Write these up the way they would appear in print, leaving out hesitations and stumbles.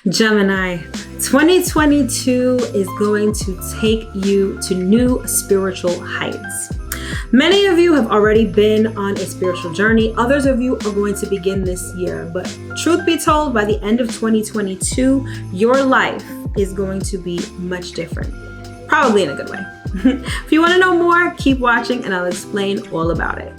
Gemini, 2022 is going to take you to new spiritual heights. Many of you have already been on a spiritual journey. Others of you are going to begin this year. But truth be told, by the end of 2022, your life is going to be much different. Probably in a good way. If you want to know more, keep watching and I'll explain all about it.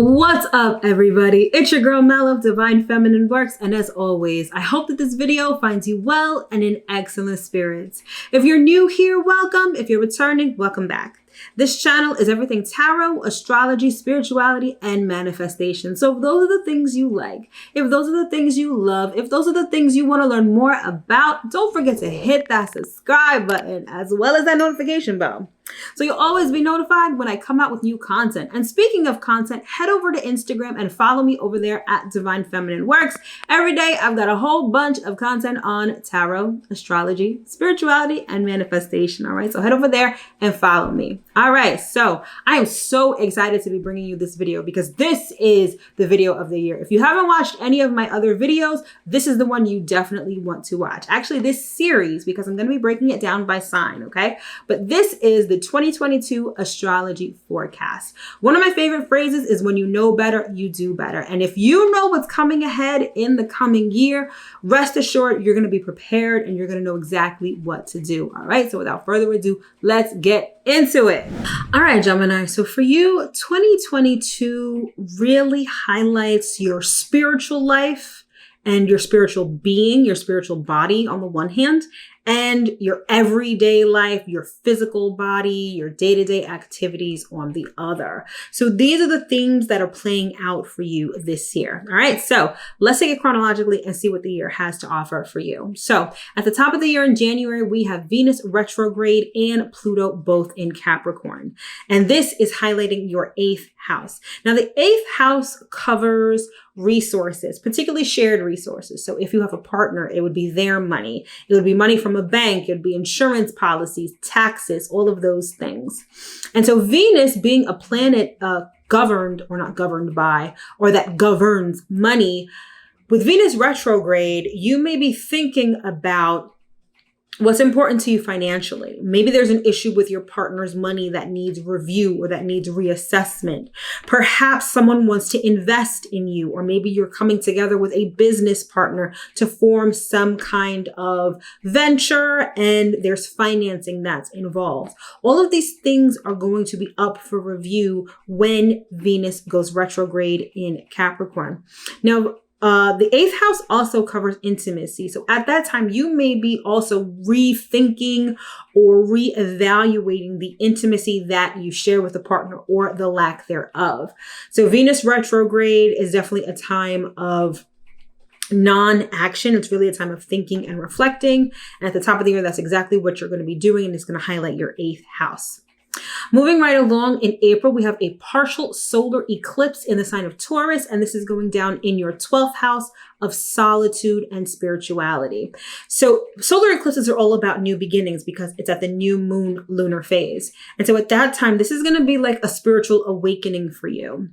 What's up, everybody? It's your girl Mel of Divine Feminine Works, and as always, I hope that this video finds you well and in excellent spirits. If you're new here, welcome. If you're returning, welcome back. This channel is everything tarot, astrology, spirituality, and manifestation. So if those are the things you like, if those are the things you love, if those are the things you want to learn more about, don't forget to hit that subscribe button as well as that notification bell, so you'll always be notified when I come out with new content. And speaking of content, head over to Instagram and follow me over there at Divine Feminine Works. Every day, I've got a whole bunch of content on tarot, astrology, spirituality, and manifestation. All right, so head over there and follow me. All right, so I am so excited to be bringing you this video because this is the video of the year. If you haven't watched any of my other videos, this is the one you definitely want to watch. Actually, this series, because I'm going to be breaking it down by sign, okay? But this is the 2022 astrology forecast. One of my favorite phrases is when you know better, you do better. And if you know what's coming ahead in the coming year, rest assured you're going to be prepared and you're going to know exactly what to do. All right. So without further ado, let's get into it. All right, Gemini. So for you, 2022 really highlights your spiritual life and your spiritual being, your spiritual body on the one hand, and your everyday life, your physical body, your day-to-day activities on the other. So these are the things that are playing out for you this year. All right, so let's take it chronologically and see what the year has to offer for you. So at the top of the year in January, we have Venus retrograde and Pluto both in Capricorn. And this is highlighting your 8th house. Now the 8th house covers resources, particularly shared resources. So if you have a partner, it would be their money. It would be money from a bank. It would be insurance policies, taxes, all of those things. And so Venus being a planet governed or not governed by, or that governs money, with Venus retrograde, you may be thinking about what's important to you financially. Maybe there's an issue with your partner's money that needs review or that needs reassessment. Perhaps someone wants to invest in you, or maybe you're coming together with a business partner to form some kind of venture and there's financing that's involved. All of these things are going to be up for review when Venus goes retrograde in Capricorn. Now, the 8th house also covers intimacy. So at that time, you may be also rethinking or reevaluating the intimacy that you share with a partner or the lack thereof. So Venus retrograde is definitely a time of non-action. It's really a time of thinking and reflecting. And at the top of the year, that's exactly what you're going to be doing. And it's going to highlight your 8th house. Moving right along, in April, we have a partial solar eclipse in the sign of Taurus, and this is going down in your 12th house of solitude and spirituality. So solar eclipses are all about new beginnings because it's at the new moon lunar phase. And so at that time, this is going to be like a spiritual awakening for you.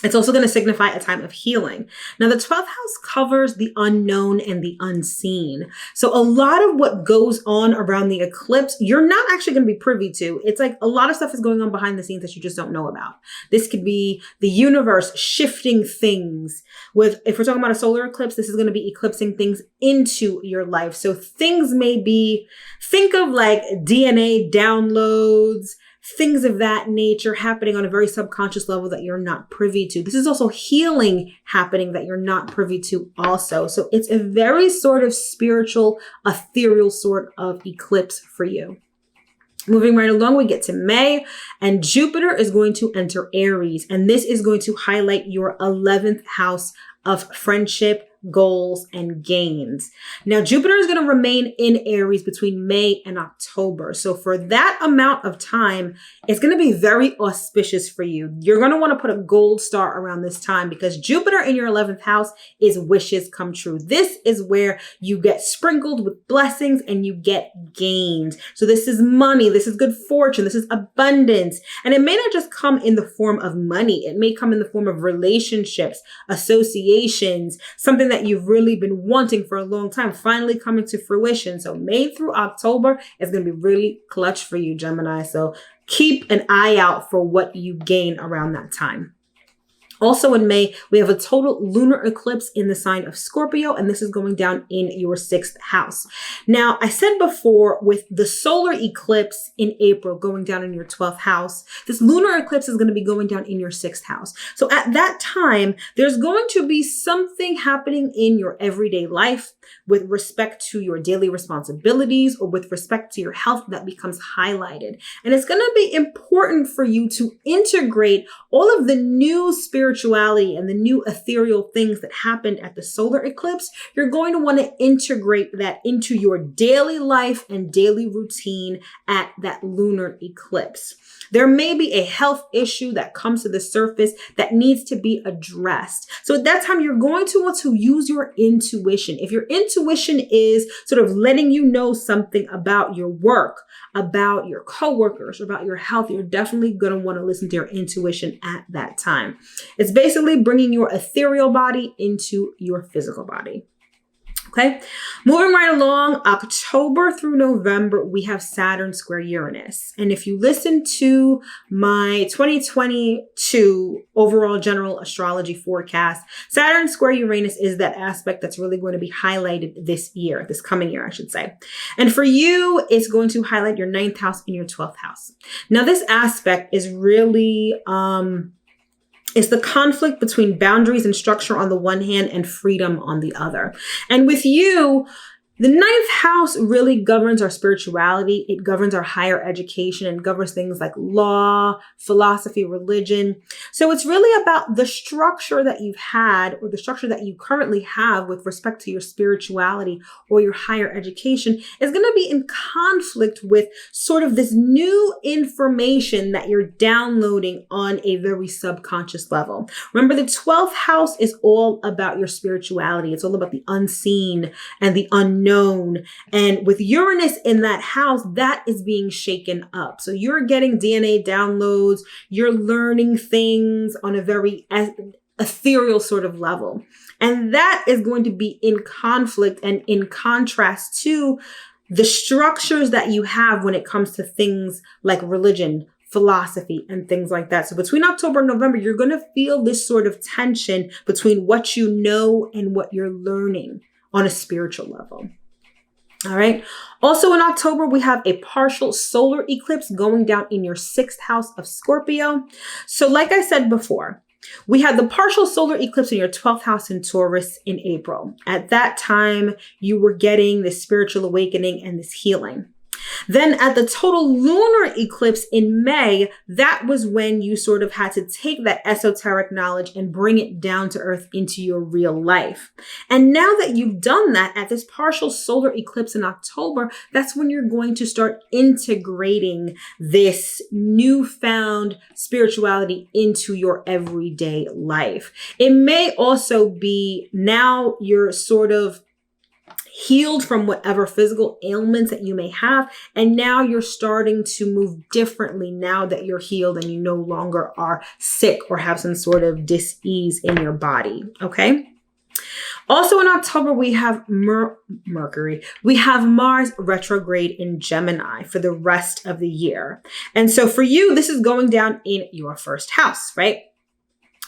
It's also going to signify a time of healing. Now, the 12th house covers the unknown and the unseen. So a lot of what goes on around the eclipse, you're not actually going to be privy to. It's like a lot of stuff is going on behind the scenes that you just don't know about. This could be the universe shifting things. If we're talking about a solar eclipse, this is going to be eclipsing things into your life. So things may be, think of like DNA downloads, things of that nature happening on a very subconscious level that you're not privy to. This is also healing happening that you're not privy to also. So it's a very sort of spiritual, ethereal sort of eclipse for you. Moving right along, we get to May, and Jupiter is going to enter Aries, and this is going to highlight your 11th house of friendship, goals, and gains. Now, Jupiter is going to remain in Aries between May and October. So for that amount of time, it's going to be very auspicious for you. You're going to want to put a gold star around this time because Jupiter in your 11th house is wishes come true. This is where you get sprinkled with blessings and you get gains. So this is money. This is good fortune. This is abundance. And it may not just come in the form of money. It may come in the form of relationships, associations, something that you've really been wanting for a long time, finally coming to fruition. So May through October is going to be really clutch for you, Gemini. So keep an eye out for what you gain around that time. Also in May, we have a total lunar eclipse in the sign of Scorpio, and this is going down in your 6th house. Now, I said before, with the solar eclipse in April going down in your 12th house, this lunar eclipse is going to be going down in your 6th house. So at that time, there's going to be something happening in your everyday life with respect to your daily responsibilities or with respect to your health that becomes highlighted. And it's going to be important for you to integrate all of the new spirituality and the new ethereal things that happened at the solar eclipse. You're going to want to integrate that into your daily life and daily routine at that lunar eclipse. There may be a health issue that comes to the surface that needs to be addressed. So at that time, you're going to want to use your intuition. If your intuition is sort of letting you know something about your work, about your coworkers, about your health, you're definitely going to want to listen to your intuition at that time. It's basically bringing your ethereal body into your physical body. Okay, moving right along, October through November, we have Saturn square Uranus. And if you listen to my 2022 overall general astrology forecast, Saturn square Uranus is that aspect that's really going to be highlighted this year, this coming year, I should say. And for you, it's going to highlight your 9th house and your 12th house. Now, this aspect is really, it's the conflict between boundaries and structure on the one hand and freedom on the other. And with you, the 9th house really governs our spirituality. It governs our higher education and governs things like law, philosophy, religion. So it's really about the structure that you've had or the structure that you currently have with respect to your spirituality or your higher education is going to be in conflict with sort of this new information that you're downloading on a very subconscious level. Remember, the 12th house is all about your spirituality. It's all about the unseen and the unknown. And with Uranus in that house, that is being shaken up. So you're getting DNA downloads, you're learning things on a very ethereal sort of level. And that is going to be in conflict and in contrast to the structures that you have when it comes to things like religion, philosophy, and things like that. So between October and November, you're going to feel this sort of tension between what you know and what you're learning on a spiritual level. All right. Also in October, we have a partial solar eclipse going down in your 6th house of Scorpio. So like I said before, we had the partial solar eclipse in your 12th house in Taurus in April. At that time, you were getting this spiritual awakening and this healing. Then at the total lunar eclipse in May, that was when you sort of had to take that esoteric knowledge and bring it down to earth into your real life. And now that you've done that at this partial solar eclipse in October, that's when you're going to start integrating this newfound spirituality into your everyday life. It may also be now you're sort of healed from whatever physical ailments that you may have. And now you're starting to move differently now that you're healed and you no longer are sick or have some sort of dis-ease in your body. Okay. Also in October, we have Mercury. We have Mars retrograde in Gemini for the rest of the year. And so for you, this is going down in your 1st house, right?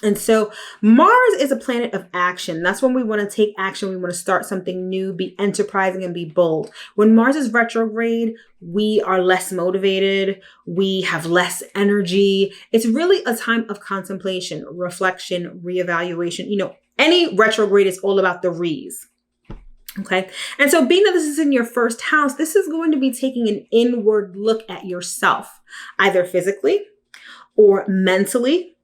And so Mars is a planet of action. That's when we want to take action. We want to start something new, be enterprising, and be bold. When Mars is retrograde, we are less motivated. We have less energy. It's really a time of contemplation, reflection, reevaluation. You know, any retrograde is all about the re's. Okay. And so being that this is in your 1st house, this is going to be taking an inward look at yourself, either physically or mentally,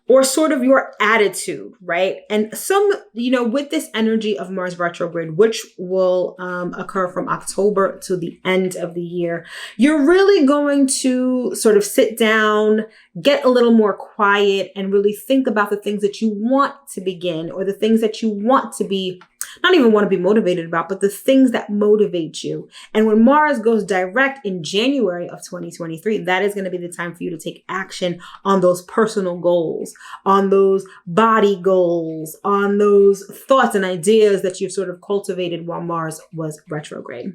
or sort of your attitude, right? And some, with this energy of Mars retrograde, which will occur from October to the end of the year, you're really going to sort of sit down, get a little more quiet, and really think about the things that you want to begin, or the things that you want to be, not even want to be motivated about, but the things that motivate you. And when Mars goes direct in January of 2023, that is going to be the time for you to take action on those personal goals, on those body goals, on those thoughts and ideas that you've sort of cultivated while Mars was retrograde.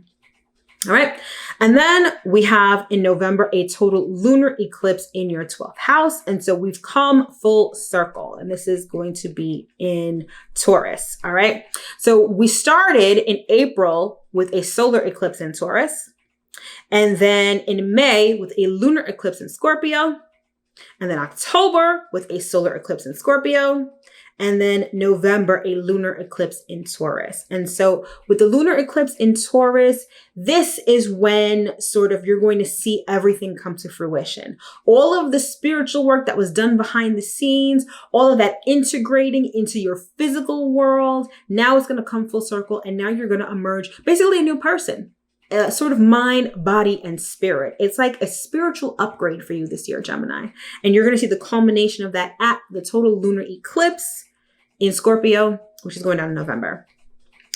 All right. And then we have in November a total lunar eclipse in your 12th house. And so we've come full circle, and this is going to be in Taurus. All right. So we started in April with a solar eclipse in Taurus, and then in May with a lunar eclipse in Scorpio, and then October with a solar eclipse in Scorpio, and then November, a lunar eclipse in Taurus. And so with the lunar eclipse in Taurus, this is when sort of you're going to see everything come to fruition. All of the spiritual work that was done behind the scenes, all of that integrating into your physical world, now it's going to come full circle. And now you're going to emerge basically a new person. Sort of mind, body, and spirit. It's like a spiritual upgrade for you this year, Gemini. And you're going to see the culmination of that at the total lunar eclipse in Scorpio, which is going down in November.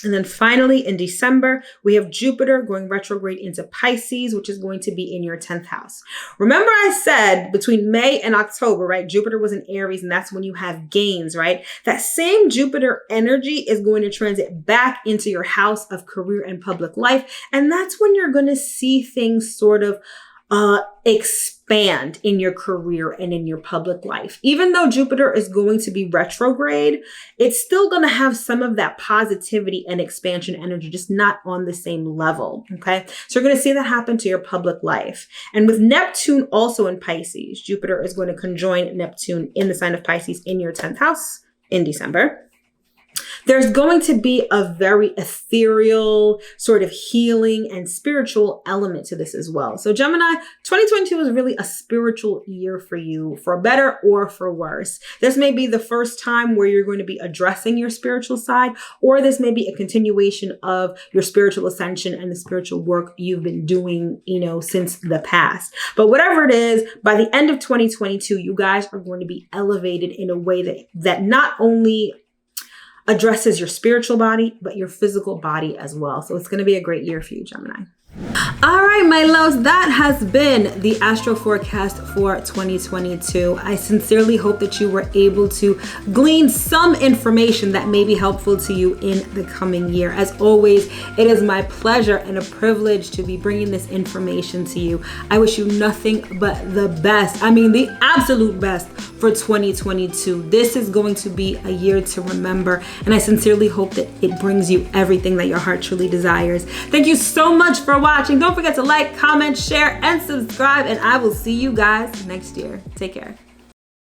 And then finally in December, we have Jupiter going retrograde into Pisces, which is going to be in your 10th house. Remember I said between May and October, right? Jupiter was in Aries, and that's when you have gains, right? That same Jupiter energy is going to transit back into your house of career and public life. And that's when you're going to see things sort of expand in your career and in your public life. Even though Jupiter is going to be retrograde, it's still going to have some of that positivity and expansion energy, just not on the same level. Okay. So you're going to see that happen to your public life. And with Neptune also in Pisces, Jupiter is going to conjoin Neptune in the sign of Pisces in your 10th house in December. There's going to be a very ethereal sort of healing and spiritual element to this as well. So Gemini, 2022 is really a spiritual year for you, for better or for worse. This may be the first time where you're going to be addressing your spiritual side, or this may be a continuation of your spiritual ascension and the spiritual work you've been doing, since the past. But whatever it is, by the end of 2022, you guys are going to be elevated in a way that not only addresses your spiritual body, but your physical body as well. So it's going to be a great year for you, Gemini. All right, my loves, that has been the Astro Forecast for 2022. I sincerely hope that you were able to glean some information that may be helpful to you in the coming year. As always, it is my pleasure and a privilege to be bringing this information to you. I wish you nothing but the best. I mean, the absolute best for 2022. This is going to be a year to remember, and I sincerely hope that it brings you everything that your heart truly desires. Thank you so much for watching. Don't forget to like, comment, share, and subscribe, and I will see you guys next year. Take care.